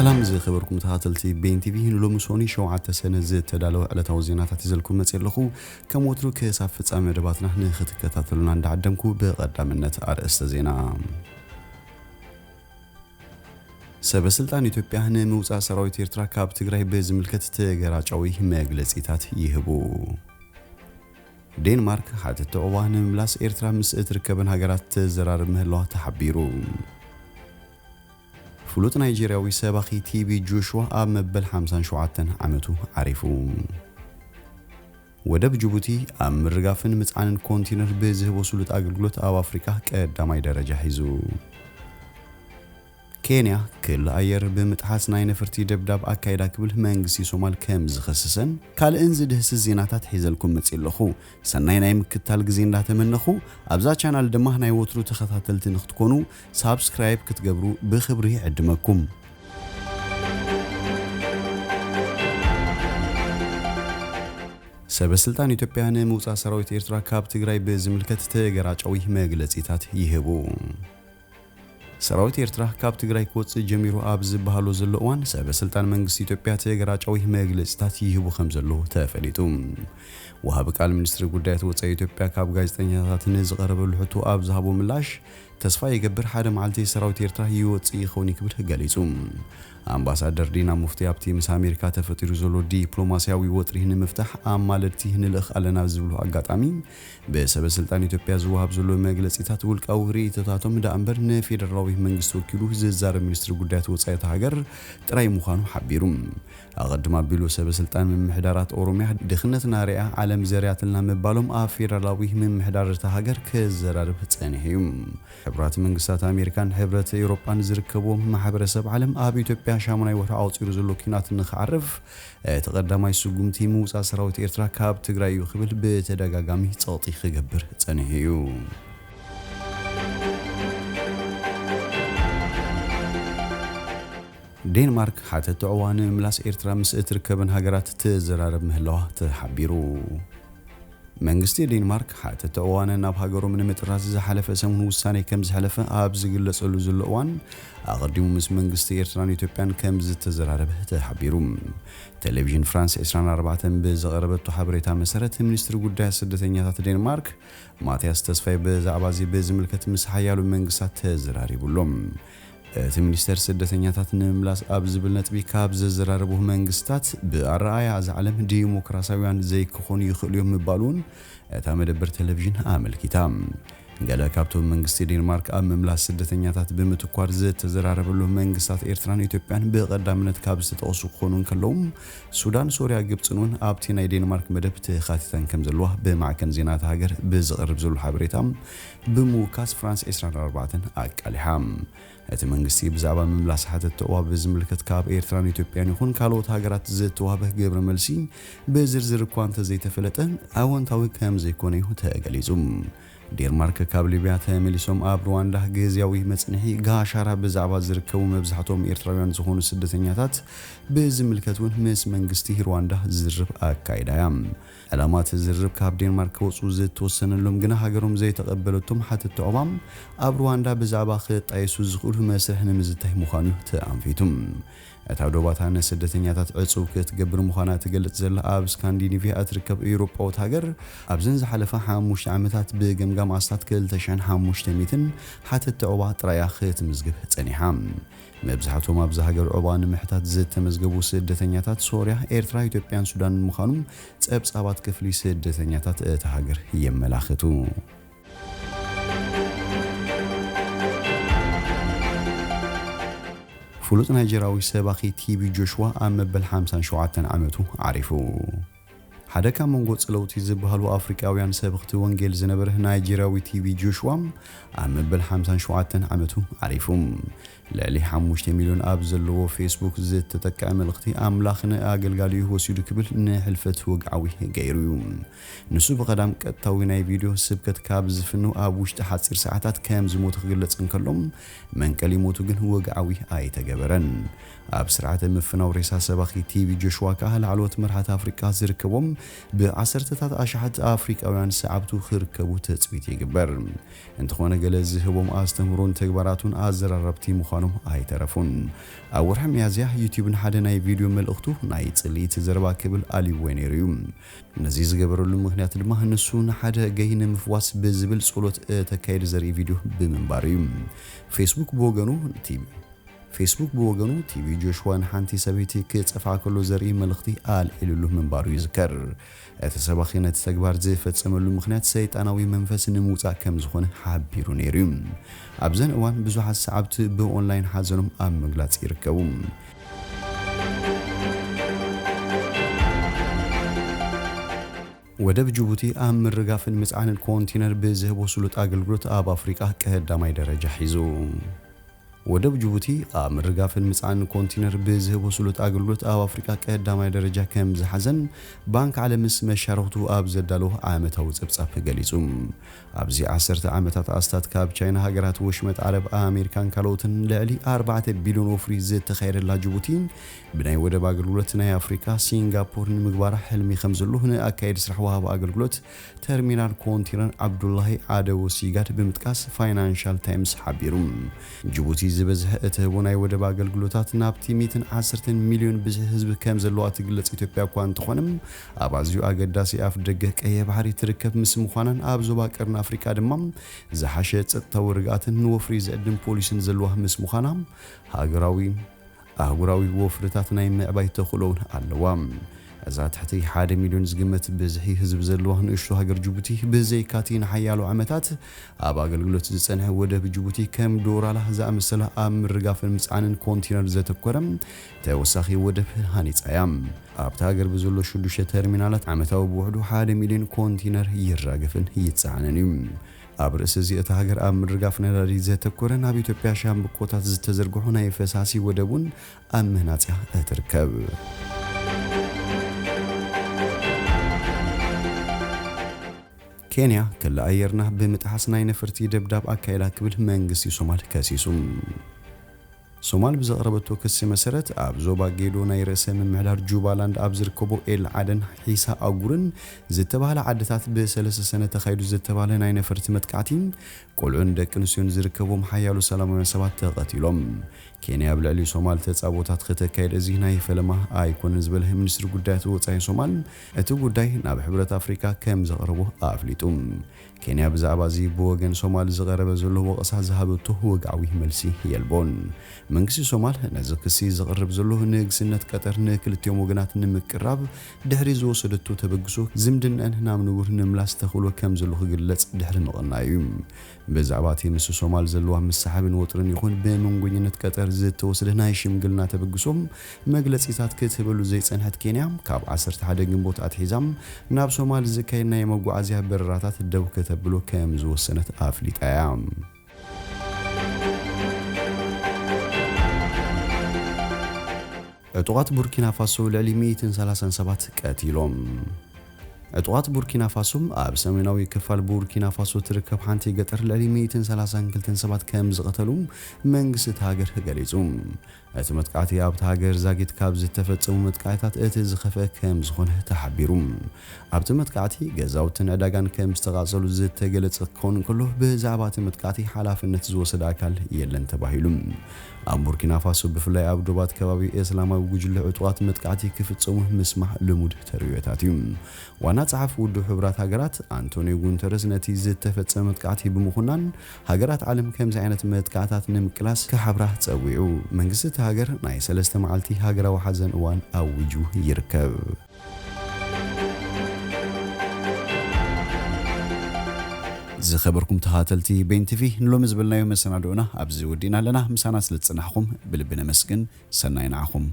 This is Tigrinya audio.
سلام زي خبركم تهاتلتي بين تي في هنلو مسوني شوعة سنة زيت تدالو على توزينات تزلكم مسيلخو كم وترو كيساف فتسام رباطنا نخت كتاتلنا عند عدمكو بقدام النت أرأس زينا سبسلطان ኢትዮጵያ ንመውጻ ሰራዊት ኤርትራ ካብ ትግራይ በዝምልከት ተገራጫዊ መግለጺታት ይህቡ ዴንማርክ ሓተት ዕዋን ምላስ ኤርትራ ምስ እትርከበን ሃገራት ተዘራርብ ምህላዋ ተሓቢሩ ፍሉጥ ናይጄሪያዊ ሰባኺ ቲቢ ጆሹዋ ኣብ መበል 57 ዓመቱ ዓሪፉ ወደብ ጅቡቲ ኣብ ምርጋፍን ምጽዓንን ኮንቲነር በዝህቦ ስሉጥ አገልግሎት ኣብ አፍሪካ ቀዳማይ ደረጃ ሒዙ كينيا كل أير بمتحس ناين فرتي دبداب أكايدا كبل منغسي سومال كم زخصصن كال انزد هس الزيناتات حيزلكم متسيلخو سناين ايم كتال غزين لا تمنخو ابزا چانل دمه ناي وترو تخاتلت نختكونو سبسكرايب كتغبرو بخبري عدمكم سبسلطان ኢትዮጵያን መውጻ ሰራዊት ኤርትራ ካብ ትግራይ በዝምልከት ተገራጫዊ መግለጺታት ይህቡ ሰራዊት ኤርትራ ካብ ትግራይ ኮጽ ጀሚሩ ኣብ ዝበሃሉ ዘለዋን ሰበስልጣን መንግስት ኢትዮጵያ ተገራጫዊ መግለጽታት ይህቡ ከም ዘሎ ተፈሊጡ ወሃብ ቃል ሚኒስትር ጉዳያት ወጻኢ ኢትዮጵያ ካብ ጋዜጠኛታት ንዝቀረበሉ ሕቶ ኣብ ዝሃቦ ምላሽ ተስፋ ይገብር ሓደ መዓልቲ ሰራዊት ኤርትራ ይወጽ ይኾን ይክብል ገሊጹ አምባሳደር ዲና ሙፍቲ ኣብቲ ምስ አሜሪካ ተፈጢሩ ዘሎ ዲፕሎማሲያዊ ወጥሪ ንምፍታሕ አማለድቲ ንልኽ ኣለና ዝብሉ አጋጣሚ በሰበስልጣን ኢትዮጵያ ዝወሃብ ዘሎ መግለጺታት ውልቃዊ ሪኢቶታቶም ዳእምበር ንፌደራላዊ መንግስት ወኪሉ ዝዛረብ ሚኒስትር ጉዳያት ወጻኢ ሃገር ጥራይ ምዃኑ ሓቢሩ አቀድማ ቢሉ ሰበስልጣን ምምሕዳራት ኦሮሚያ ድኽነትና ሪኣ ዓለም ዘርያትልና መባሎም ኣብ ፌደራላዊ ምምሕዳርታ ሃገር ከዘራርብ ጸኒሑ ሕብራት መንግስታት አሜሪካን ሕብረት ኤውሮፓን ዝርከቦም ማሕበረሰብ ዓለም ኣብ ኢትዮጵያ ሻሙናይ ወራ አውጽሩ ዘሎ ኪናት ንኽዓርፍ ተቀዳማይ ስጉምቲ መውጻ ሰራዊት ኤርትራ ካብ ትግራይ ይኽብል በተደጋጋሚ ጸውጢ ክገብር ጸኒሑ ዴንማርክ ሓተት ዕዋን ምላስ ኤርትራ ምስ እትርከበን ሃገራት ተዘራረብ ምህላዋ ተሓቢሩ መንግስቲ ዴንማርክ ሓተት ዕዋን ናብ ሃገሮም ንምጥራዝ ዝሓለፈ ሰሙን ውሳኔ ከም ዝሓለፈ ኣብ ዝግለጸሉ ዘሎ እዋን አቀዲሙ ምስ መንግስቲ ኤርትራን ኢትዮጵያን ከም ዝተዘራረበ ተሓቢሩ ቴሌቪዥን ፍራንስ 24 በዘቀረበቱ ሓበሬታ መሰረት ሚኒስትር ጉዳያት ስደተኛታት ዴንማርክ ማቲያስ ተስፋይ በዛዕባ ዚ በዝምልከት ምስ ሓያሉ መንግስታት ተዘራሪቡሎም እቲ ሚኒስተር ስደተኛታት ንምላስ ኣብ ዝብል ነጥቢ ካብ ዘዘራረቡ መንግስታት ብኣረኣያ ዓለም ዲሞክራሲያዊያን ዘይክኾኑ ይኽእሉ እዮም ምባሉን እታ መደበር ቴሌቪዥን ኣመልኪታ ገለ ካብቶም መንግስቲ ዴንማርክ ኣብ መምላስ ስደተኛታት ብምትኳር ዝተዘራረበሉ መንግስታት ኤርትራን ኢትዮጵያን በቀዳምነት ካብ ዝተጠቕሱ ክኾኑን ከለውም ሱዳን ሶሪያ ግብፅን ኣብቲ ናይ ዴንማርክ መደብ ተኻቲተን ከም ዘለዋ በማዕከን ዜናት ሃገር ብዝቐርብ ዘሎ ሓበሬታ ብምውካስ ፍራንስ 24 ኣቃሊሓ እቲ መንግስቲ ብዛዕባ መምላስ ሓተት ተዋብ ዝምልከት ካብ ኤርትራን ኢትዮጵያን ይኹን ካልኦት ሃገራት ዝተዋበ ገብረ መልሲ በዝርዝር እኳ እንተዘይተፈለጠን ኣወንታዊ ከም ዘይኮነ እዩ ተገሊጹ ዴንማርክ ካብ ሊብያ ተመሊሶም ኣብ ሩዋንዳ ግዚያዊ መጽንሒ ጋሻራ ብዛዕባ ዝርከቡ መብዛሕቶም ኤርትራውያን ዝኾኑ ስደተኛታት በዝምልከቱን ምስ መንግስቲ ሩዋንዳ ዝርብ ኣካይዳያ ዕላማት ዝርብ ካብ ዴንማርክ ወጹ ዝተወሰነሎም ግና ሃገሮም ዘይተቀበለቶም ሓተት ተዕዋም ኣብ ሩዋንዳ ብዛዕባ ክጣይሱ ዝኽእሉ መስርሕ ንምዝታይ ምዃኑ ተኣንፊቱ እታ ዶባታን ስደተኛታት ዕጹብ ክትገብር ምዃና ትገልጽ ዘላ ኣብ ስካንዲኔቪያ እትርከብ ኤውሮጳዊት ሃገር ኣብዘን ዝሓለፈ 5 ዓመታት ብገምጋም ኣስታት 2500 ሓተት ተዕዋ ጥራያ ክትምዝግብ ጸኒሓ መብዛሕቶም ኣብ ሃገር ዕባን ምሕታት ዝተመዝገቡ ስደተኛታት ሶሪያ ኤርትራ ኢትዮጵያን ሱዳን ምዃኑ ጸብጻባት ክፍሊ ስደተኛታት እታ ሃገር የመላኽቱ ፍሉጥ ናይጄሪያዊ ሰባኺ ቲቢ ጆሹዋ ኣብ መበል 57 ዓመቱ ዓሪፉ ሓደ ካብ መንጎ ጽለውቲ ዝበሃሉ አፍሪካውያን ሰብኽቲ ወንጌል ዝነበረ ናይጄሪያዊ ቲቢ ጆሹዋ ኣብ መበል 57 ዓመቱ ዓሪፉ ልዕሊ 5 ሚልዮን ኣብ ዘለዎ ፌስቡክ ዝተጠቀመ መልእኽቲ ኣምላኽን ኣገልጋሊኡ ወሲዱ ክብል ንሕልፈት ወግዓዊ ገይሩ ንሱ በቀዳም ቀጥታዊ ናይ ቪድዮ ስብከት ካብ ዝፍኑ ኣብ ውሽጢ ሓፂር ሰዓታት ከም ዝሞት ክግለጽ እንከሎም መንቀሊ ሞቱ ግን ወግዓዊ ኣይተገበረን ኣብ ስርዓተ ምፍናው ሬሳ ሰባኺ ቲቢ ጆሹዋ ካህል ዓሎት መርሃት አፍሪካ ዝርከቦም بعسرتታት ኣሽሓት ኣፍሪቃውያን ሰዓብቱ ክርከቡ ተጽቢት ይግበር እንተኾነ ገለ ዝህቦም ኣስተምህሮን ተግባራቱን ኣዘራረብቲ ምዃኖም ኣይተረፉን ኣብ ወርሒ ሚያዝያ ዩቲዩብን ሓደ ናይ ቪድዮ መልእኽቱ ናይ ጽሊት ዘረባ ክብል ኣልይዎ ነይሩ እዩ ነዚ ዝገበረሉ ምክንያት ድማ ንሱ ንሓደ ገይነ ምፍዋስ ብዝብል ጸሎት ተካይድ ዘርኢ ቪድዮ ብምንባር እዩ ፌስቡክ ብወገኑ ቲቪ ጆሽዋን ሓንቲ ሰበይቲ ክጽፋ ከሎ ዘርኢ መልእኽቲ ኣልዒልሉ ምንባሩ ይዝከር እቲ ሰባኺነት ተግባር ዝፈጸመሉ ምክንያት ሰይጣናዊ መንፈስ ንምውጻእ ከም ዝኾነ ሓቢሩ ነይሩ ኣብዘን እዋን ብዙሓት ሰዓብቲ ብኦንላይን ሓዘኖም ኣብ ምግላጽ ይርከቡ ወደብ ጅቡቲ ኣብ ምርጋፍን ምጽዓንን ኮንቲነር ብዝህቦ ስሉጥ ኣገልግሎት ኣብ ኣፍሪቃ ቀዳማይ ደረጃ ሒዙ ወደብ ጅቡቲ ኣብ ምርጋፍን ምጽዓንን ኮንቲነር ብዝህቦ ስሉጥ ኣገልግሎት ኣብ ኣፍሪቃ ቀዳማይ ደረጃ ከም ዝሓዘን ባንክ ዓለምስ መሻርክቱ ኣብ ዘዳለዎ ዓመታዊ ጽብጻብ ገሊጹ ኣብዚ 10 ዓመታት ኣስታት ካብ ቻይና ሃገራት ወሽመጥ ዓረብ ኣሜሪካን ካልኦትን ልዕሊ 4 ቢልዮን ወፍሪ ዝተኻየደላ ጅቡቲ ብናይ ወደብ ኣገልግሎት ናይ ኣፍሪካ ሲንጋፖር ንምግባር ሕልሚ ከም ዘሎ ንኣካይድ ስራሕ ወሃቢ ኣገልግሎት ተርሚናል ኮንቲነር ዓብዱላሂ ዓደው ሲጋድ ብምጥቃስ ፋይናንሻል ታይምስ ሓቢሩ ጅቡቲ ዝበዝሐ እትህቦ ናይ ወደብ ኣገልግሎታት ናብቲ 110 ሚልዮን ብዙሕ ህዝቢ ከም ዘለዋ ትግለጽ ኢትዮጵያ እኳ እንትኾንም ኣብ ኣዝዩ ኣገዳሲ ኣፍ ደገ ቀይሕ ባሕሪ ትርከብ ምስ ምዃናን ኣብ ዞባ ቀርኒ ኣፍሪካ ድማ ዝሓሸ ጸጥታዊ ርግኣትን ንወፍሪ ዝዕድም ፖሊስን ዘለዋ ምስ ምዃና ኣህጉራዊ ወፍርታት ናይ ምዕባይ ተኽእሎውን ኣለዋ እዛ ትሕቲ 1 ሚልዮን ዝግመት ብዝሒ ህዝቢ ዘለዋ ንእሽቶ ሃገር ጅቡቲ ብዘይካቲ ንሓያሎ ዓመታት ኣብ ኣገልግሎት ዝጸንሐ ወደብ ጅቡቲ ከም ዶራላ ዝኣመሰለ ኣብ ምርጋፍን ምጽዓንን ኮንቲነር ዘተኮረም ተወሳኺ ወደብ ሃኒጻያ ኣብታ ሃገር ብዘሎ 6 ተርሚናላት ዓመታዊ ብውሕዱ 1 ሚልዮን ኮንቲነር ይራገፍን ይጽዓንን እዩ ኣብ ርእሲ እዚ እቲ ሃገር ኣብ ምርጋፍ ነዳዲ ዘተኮረ ናብ ኢትዮጵያ ሻምብቆታት ዝተዘርግሑ ናይ ፈሳሲ ወደቡን ኣብ ምህናጽያ እትርከብ ኬንያ ክልል ኣየርና ብምጥሓስ ናይ ነፈርቲ ደብዳብ ኣካይዳ ክብል መንግስቲ ሶማል ከሲሱ ሶማል ብዘቕረበቶ ክሲ መሰረት ኣብ ዞባ ጌዶ ናይ ርእሰ ምምሕዳር ጁባላንድ ኣብ ዝርከቦ ኤል ዓደን ሒሳ ኣጉርን ዝተባሃለ ዓድታት ብ3 ሰነ ተኻይዱ ዝተባሃለ ናይ ነፈርቲ መጥቃዕቲ ቆልዑን ደቂ ኣንስትዮን ዝርከቦም ሓያሎ ሰላማውያን ሰባት ተቐቲሎም ኬንያ ብልዕሊ ሶማል ተጻቦታት ከተካይድ እዚ ናይ ፈለማ ኣይኮነን ዝበለ ሚኒስትሪ ጉዳያት ወጻኢ ሶማል እቲ ጉዳይ ናብ ሕብረት ኣፍሪካ ከም ዘቕርቦ ኣፍሊጡ ኬንያ ብዛዕባ እዚ ብወገን ሶማል ዝቐረበ ዘሎ ወቀሳ ዝሃበቶ ወግዓዊ መልሲ የልቦን መንግስቲ ሶማል ነዚ ክሲ ዝቕርብ ዘሎ ንግስነት ቀጠር ንክልቲኦም ወገናት ንምቅራብ ድሕሪ ዝወሰደቶ ተበግሶ ዝምድናን ናብ ንቡር ንምምላስ ተኽእሎ ከም ዘሎ ክግለጽ ድሕሪ ምቕናዩ ብዛዕባ እቲ ምስ ሶማል ዘለዋ መሳሓብን ወጥርን ይኹን ብመንጎኝነት ቀጠር ዝተወሰደ ናይ ሽምግልና ተበግሶም መግለጺታት ክትህበሉ ዘይጸንሐት ኬንያ ካብ 11 ግንቦት ኣትሒዛም ናብ ሶማል ዝካየድ ናይ መጓዓዝያ በረራታት ደው ከተብሎ ከም ዝወሰነት ኣፍሊጣያ ዕጡቓት ቡርኪና ፋሶ ልዕሊ 137 ቀቲሎም ዕጡቓት ቡርኪና ፋሶም ኣብ ሰሜናዊ ክፋል ቡርኪና ፋሶ ትርከብ ሓንቲ ገጠር ልዕሊ 132 ሰባት ከም ዝቐተሉ መንግስቲ ሃገር ገሊጹ እቲ መጥቃዕቲ ኣብቲ ሃገር ዛጊት ካብ ዝተፈጸሙ መጥቃዕታት እቲ ዝኸፍአ ከም ዝኾነ ተሓቢሩ ኣብቲ መጥቃዕቲ ገዛውትን ዕዳጋን ከም ዝተቓጸሉ ዝተገለጸ ክኸውን ከሎ ብዛዕባ እቲ መጥቃዕቲ ሓላፍነት ዝወሰደ ኣካል የለን ተባሂሉ ኣብ ቡርኪና ፋሶ ብፍላይ ኣብ ዶባት ከባቢ እስላማዊ ጉጅለ ዕጡቓት መጥቃዕቲ ክፍጸሙ ምስማዕ ልሙድ ተርዮታት እዩ ዋና ጸሓፊ ውድብ ሕብራት ሃገራት አንቶኒዮ ጉንተረስ ነቲ ዝተፈጸመ መጥቃዕቲ ብምኹናን ሃገራት ዓለም ከምዚ ዓይነት መጥቃዕታት ንምቅላስ ክሓብራ ጸዊዑ መንግስቲ ሃገር ናይ 3 መዓልቲ ሃገራዊ ሓዘን እዋን ኣውጁ ይርከብ ዝኸበርኩም ተኸታተልቲ ቤን ቲቪ ንሎሚ ዝብልናዮ መሰናዶና ኣብዚ ወዲና ኣለና ምሳና ስለ ዝጽናሕኩም ብልቢ ነመስግን ሰናይ ንዓኹም